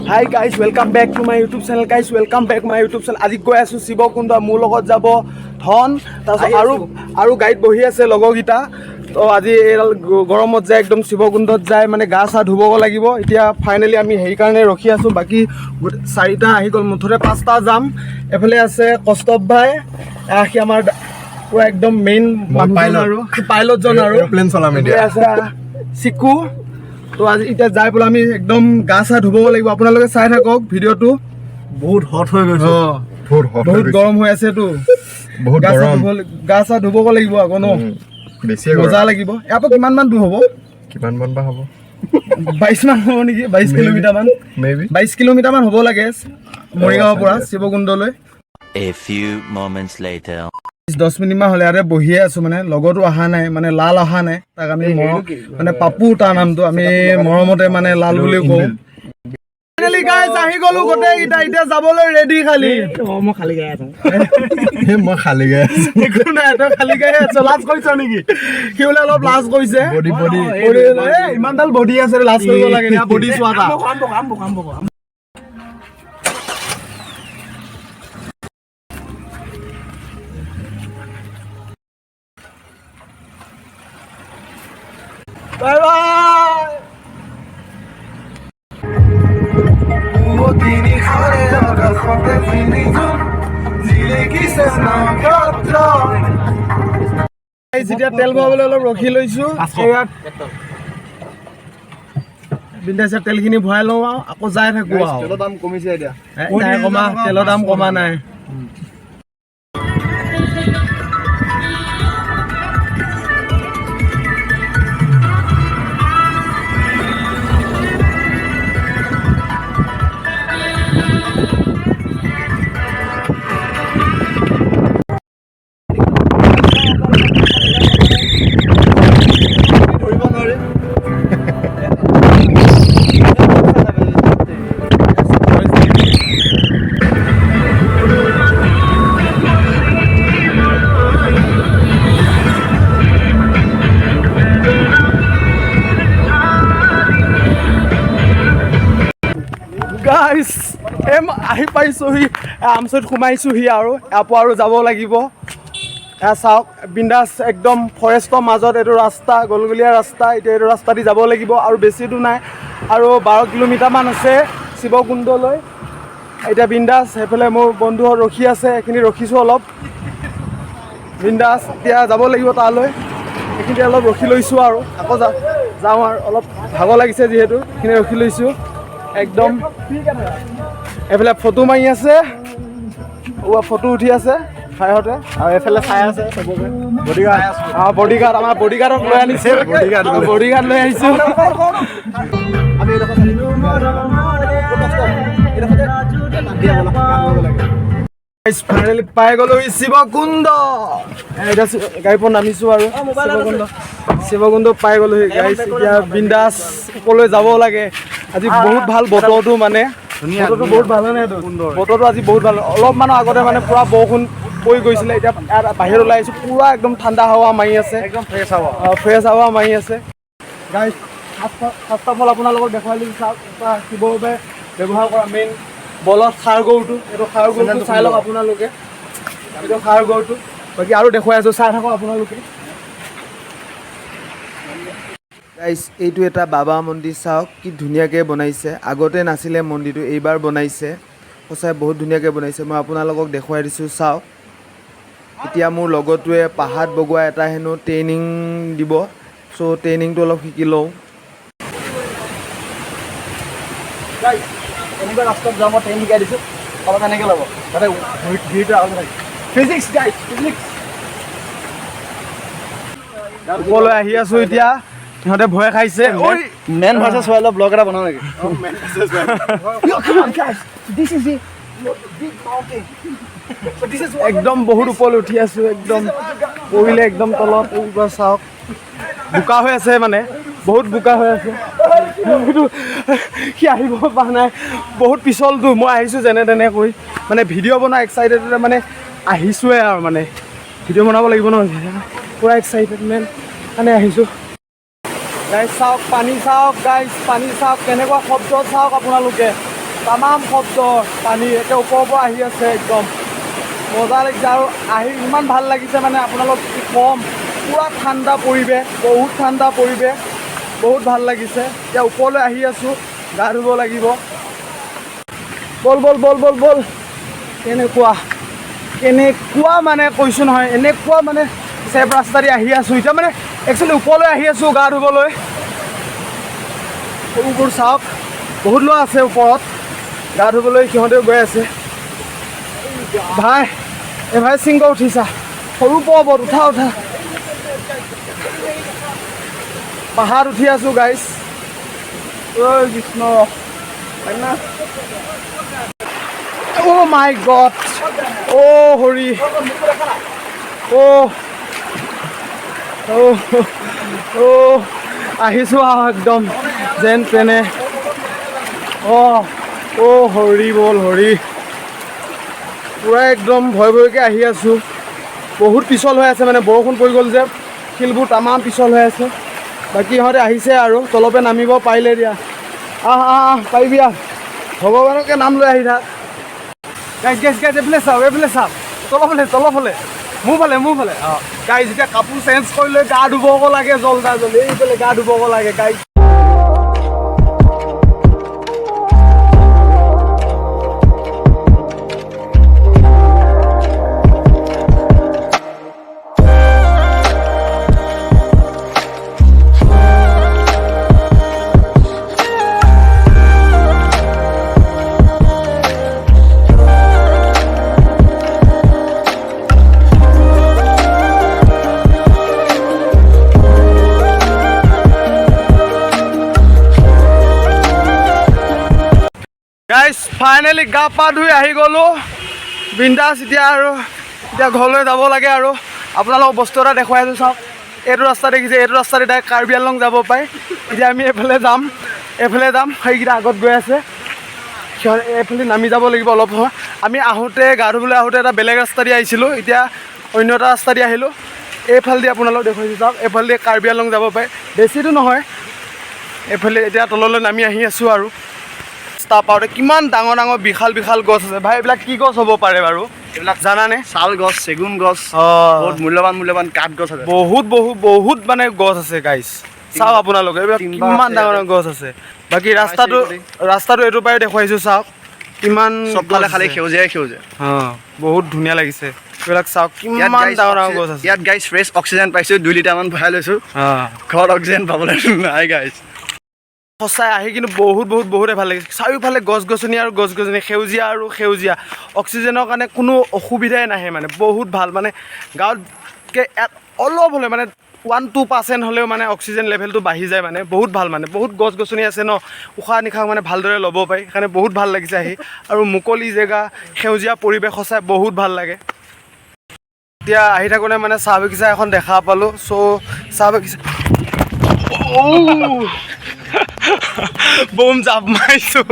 Hi guys, welcome back to my YouTube channel guys. Welcome back my YouTube channel. আজি গৈ আছো শিৱকুণ্ড মোৰ লগত যাব ধন তাৰপিছত আৰু গাইড বহি আছে লগৰগিটা তো আজি এডাল গৰমত যায় একদম শিৱকুণ্ডত যায় মানে গা চা ধুব লাগিব এতিয়া ফাইনালি আমি হেৰি কাৰণে ৰখি আছো বাকি 4টা আহি গল মুঠতে 5টা যাম এফালে আছে কষ্টব ভাই আহি আমাৰ পুৰা একদম মেইন পাইলট জন আৰু এৰোপ্লেন চলাম এতিয়া আছে সিকু তো আজি এটা যাই বলে আমি একদম গা চা ধুব লাগিব আপোনালোকে চাই থাকক ভিডিওটো বহুত হট হৈ গৈছে বহুত গৰম হৈ আছে তো বহুত গৰম গা চা ধুব লাগিব আকৌ ন বেছি মজা লাগিব ইয়াৰ পৰা কিমান মান দূৰ হ'ব কিমান মান বা হ'ব 22 মান হ'ব নেকি 22 কিলোমিটাৰ মান মেবি 22 কিলোমিটাৰ মান হ'ব লাগে মৰিগাঁৱৰ পৰা শিৱকুণ্ডলৈ A few moments later 10 minute মান হলে আৰে বহিয়ে আছো মানে লগতো অহা নাই মানে লাল অহা নাই তাক আমি মানে পাপু তাৰ নামটো আমি মৰমতে মানে লাল বুলি কওঁ ফাইনালি গাইস আহি গলো গোটে গিটা এতিয়া যাবলৈ ৰেডি খালি মই খালি গায় আছো মই খালি গায় আছো একো নাই তো খালি গায় আছো লাজ কৰিছ নেকি কি হলে অলপ লাজ কৰিছে বডি ইমানডাল বডি আছে লাজ কৰিব লাগে না বডি চোৱাটা কাম Bye bye. Motini khare agar khote fini jun zile ki sena gatra. Guys এতিয়া তেল ভৰাবলৈ অলপ ৰখি লৈছো ইয়াত বিন্দাসে তেলখিনি ভৰাই লওঁ আকৌ যাই থাকো তেলৰ দাম কমিছে এতিয়া নাই কমা তেলৰ দাম কমা নাই গাইস আহি পাইছোহি আমচত সোমাইছোহি আৰু ইয়াৰ আৰু যাব লাগিব এয়া চাওক বিন্দাস একদম ফৰেষ্টৰ মাজত এইটো ৰাস্তা গলগলীয়া ৰাস্তা এতিয়া এইটো ৰাস্তা দি যাব লাগিব আৰু বেছি দূৰ নাই আৰু 12 কিলোমিটাৰ মান আছে শিৱকুণ্ডলৈ এতিয়া বিন্দাস সেইফালে মোৰ বন্ধু ৰখি আছে এইখিনি ৰখিছো অলপ বিন্দাস এতিয়া যাব লাগিব তালৈ এইখিনি অলপ ৰখি লৈছো আৰু আকৌ যাওঁ আৰু অলপ ভাগৰ লাগিছে যিহেতু এইখিনি ৰখি লৈছো একদম এফালে ফটো মাৰি আছে ফটো উঠি আছে ঠাইতে আৰু এফালে চাই আছে বডিগাৰ্ড আমাৰ বডিগাৰ্ডক লৈ আনিছে বডিগাৰ্ড লৈ আহিছো ফাইনেলি পাই গলো শিৱকুণ্ড এতিয়া গাড়ীৰ পৰা নামিছো আৰু শিৱকুণ্ড পাই গলো গাইছ এতিয়া বিন্দাস সকলোৱে যাব লাগে আজি বহুত ভাল বতৰটো মানে বতৰটো বহুত ভাল নে বতৰটো আজি বহুত ভাল অলপমান আগতে মানে পুৰা বৰষুণ পৰি গৈছিলে এতিয়া বাহিৰত ওলাই আহিছো পুৰা একদম ঠাণ্ডা হাৱা মাৰি আছে একদম ফ্ৰেছ হাৱা মাৰি আছে গাইছ ফাৰ্ষ্ট অফ অল আপোনালোকক দেখুৱাই দিম চাওক শিৱৰ বাবে ব্যৱহাৰ কৰা মেইন বলত সাৰ গৰুটো এইটো সাৰ গৰুটো চাই লওক আপোনালোকে এইটো সাৰ গৰুটো বাকী আৰু দেখুৱাই আছো চাই থাকক আপোনালোকে গাইস এইটো এটা বাবা মন্দিৰ চাওক কি ধুনীয়াকৈ বনাইছে আগতে নাছিলে মন্দিৰটো এইবাৰ বনাইছে সঁচাই বহুত ধুনীয়াকৈ বনাইছে মই আপোনালোকক দেখুৱাই দিছোঁ চাওক এতিয়া মোৰ লগৰটোৱে পাহাৰত বগোৱা এটা হেনো ট্ৰেইনিং দিব চ' ট্ৰেইনিংটো অলপ শিকি লওঁ গাইস এনেকুৱা ৰাস্তাত যাম মই ট্ৰেইন শিকাই দিছোঁ অলপ এনেকৈ ল'ব তাতে ভিৰটো আগতে থাকে ফিজিক্স গাইস ফিজিক্স ওপৰলৈ আহি আছোঁ এতিয়া সিহঁতে ভয় খাইছে মেন ভাৰ্চেছ ৱাইল্ড ব্লগ এটা বনাও নেকি একদম বহুত ওপৰলৈ উঠি আছো একদম পৰিলে একদম তলত এইবাৰ চাওক বোকা হৈ আছে মানে বহুত বোকা হৈ আছে সি আহিব পৰা নাই বহুত পিছলটো মই আহিছোঁ যেনে তেনে কৰি মানে ভিডিঅ' বনোৱা এক্সাইটেড মানে আহিছোঁৱে আৰু মানে ভিডিঅ' বনাব লাগিব ন পুৰা এক্সাইটেডমেণ্ট মানে আহিছোঁ গাইজ চাওক পানী চাওক গাইজ পানী চাওক কেনেকুৱা শব্দ চাওক আপোনালোকে তামাম শব্দ পানী একে ওপৰৰ পৰা আহি আছে একদম মজা লাগিছে আৰু আহি ইমান ভাল লাগিছে মানে আপোনালোক কি ক'ম পুৰা ঠাণ্ডা পৰিৱেশ বহুত ঠাণ্ডা পৰিৱেশ বহুত ভাল লাগিছে এতিয়া ওপৰলৈ আহি আছোঁ গা ধুব লাগিব বল বল বল বল বল কেনেকুৱা মানে কৈছোঁ নহয় এনেকুৱা মানে চেপ ৰাস্তা দি আহি আছোঁ এতিয়া মানে একচুৱেলি ওপৰলৈ আহি আছোঁ গা ধুবলৈ সৰুবোৰ চাওক বহুত ল'ৰা আছে ওপৰত গা ধুবলৈ সিহঁতেও গৈ আছে ভাই এই ভাই চিংক উঠিছা সৰু পৰ্বত উঠা উঠা পাহাৰ উঠি আছোঁ গাইছ ঐ কৃষ্ণ অ' মাই গড অ' হৰি অ' আহিছোঁ আৰু একদম যেন তেনে অ' হৰি বল হৰি পূৰা একদম ভয়কৈ আহি আছোঁ বহুত পিছল হৈ আছে মানে বৰষুণ পৰি গ'ল যে শিলবোৰ তামাম পিছল হৈ আছে বাকী ইহঁতে আহিছে আৰু তলপে নামিব পাৰিলে দিয়া পাৰিবি ভগৱানকে নাম লৈ আহি থাক গাইছ এইফালে চাওক তলফালে মোৰ ফালে গাইছ এতিয়া কাপোৰ চেঞ্জ কৰি লৈ গা ধুব লাগে জলদি এইফালে গা ধুব লাগে গাইছ গাইছ ফাইনেলি গা পা ধুই আহি গ'লোঁ বিন্দাছ এতিয়া ঘৰলৈ যাব লাগে আৰু আপোনালোকক বস্তু এটা দেখুৱাই আছোঁ চাওক এইটো ৰাস্তা দেখিছে এইটো ৰাস্তাতে ডাইৰেক্ট কাৰ্বি আংলং যাব পাৰে এতিয়া আমি এইফালে যাম সেইকেইটা আগত গৈ আছে সিহঁতে এইফালে নামি যাব লাগিব অলপ সময় আমি আহোঁতে গা ধুবলৈ আহোঁতে এটা বেলেগ ৰাস্তা দি আহিছিলোঁ এতিয়া অন্য এটা ৰাস্তা দি আহিলোঁ এইফালেদি আপোনালোকক দেখুৱাইছোঁ চাওক এইফালেদি কাৰ্বি আংলং যাব পাৰে বেছিটো নহয় এইফালে এতিয়া তললৈ নামি আহি আছোঁ আৰু ৰাস্তা পাওঁতে কিমান ডাঙৰ বিশাল গছ আছে ভাই এইবিলাক কি গছ হ'ব পাৰে বাৰু এইবিলাক জানানে শাল গছ চেগুন গছ বহুত মূল্যৱান কাঠ গছ আছে বহুত মানে গছ আছে গাইছ চাওক আপোনালোকে এইবিলাক কিমান ডাঙৰ গছ আছে বাকী ৰাস্তাটো এইটোৰ পৰাই দেখুৱাইছোঁ চাওক কিমান চবফালে খালি সেউজীয়া বহুত ধুনীয়া লাগিছে এইবিলাক চাওক কিমান ডাঙৰ গছ আছে ইয়াত গাইছ ফ্ৰেছ অক্সিজেন পাইছোঁ 2 লিটাৰমান ভৰাই লৈছোঁ ঘৰত অক্সিজেন পাবলৈ নাই গাইছ সঁচাই আহি কিন্তু বহুতে ভাল লাগিছে চাৰিওফালে গছ গছনি সেউজীয়া অক্সিজেনৰ কাৰণে কোনো অসুবিধাই নাহে মানে বহুত ভাল মানে গাঁৱতকৈ ইয়াত অলপ হ'লে মানে 1-2% হ'লেও মানে অক্সিজেন লেভেলটো বাঢ়ি যায় মানে বহুত ভাল মানে বহুত গছ গছনি আছে ন উশাহ নিশাহ মানে ভালদৰে ল'ব পাৰি সেইকাৰণে বহুত ভাল লাগিছে আহি আৰু মুকলি জেগা সেউজীয়া পৰিৱেশ সঁচাই বহুত ভাল লাগে এতিয়া আহি থাকোঁতে মানে চাহ বাগিচা এখন দেখা পালোঁ চাহ বাগিচা বম জাপ মাৰিছোঁ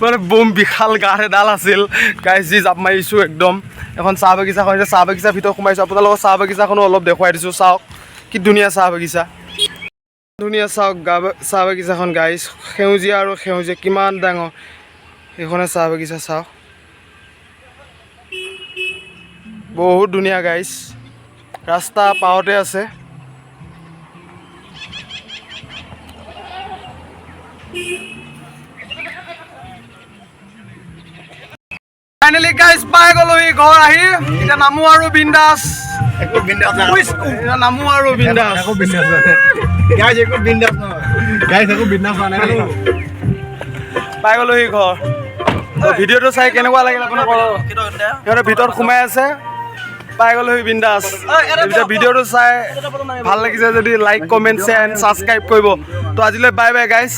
মানে বম বিশাল গাঁত এডাল আছিল গাইছ যি জাপ মাৰিছোঁ একদম এখন চাহ বাগিচাখন এতিয়া চাহ বাগিচাৰ ভিতৰত সোমাইছোঁ আপোনালোকৰ চাহ বাগিচাখনো অলপ দেখুৱাই দিছোঁ চাওক কি ধুনীয়া চাহ বাগিচা চাওক চাহ বাগিচাখন গাইছ সেউজীয়া কিমান ডাঙৰ সেইখনে চাহ বাগিচা চাওক বহুত ধুনীয়া গাইছ ৰাস্তা পাওঁতে আছে ফাইনেলি গাইছ পাই গ'লোহি ঘৰ আহি এতিয়া নামো আৰু বিন্দাছ পাই গ'লোহি ঘৰ ভিডিঅ'টো চাই কেনেকুৱা লাগিল আপোনালোকৰ সিহঁতে ভিতৰত সোমাই আছে পাই গ'লোহি বিন্দাছ ভিডিঅ'টো চাই ভাল লাগিছে যদি like comment share and subscribe কৰিব তো আজিলৈ বাই গাইছ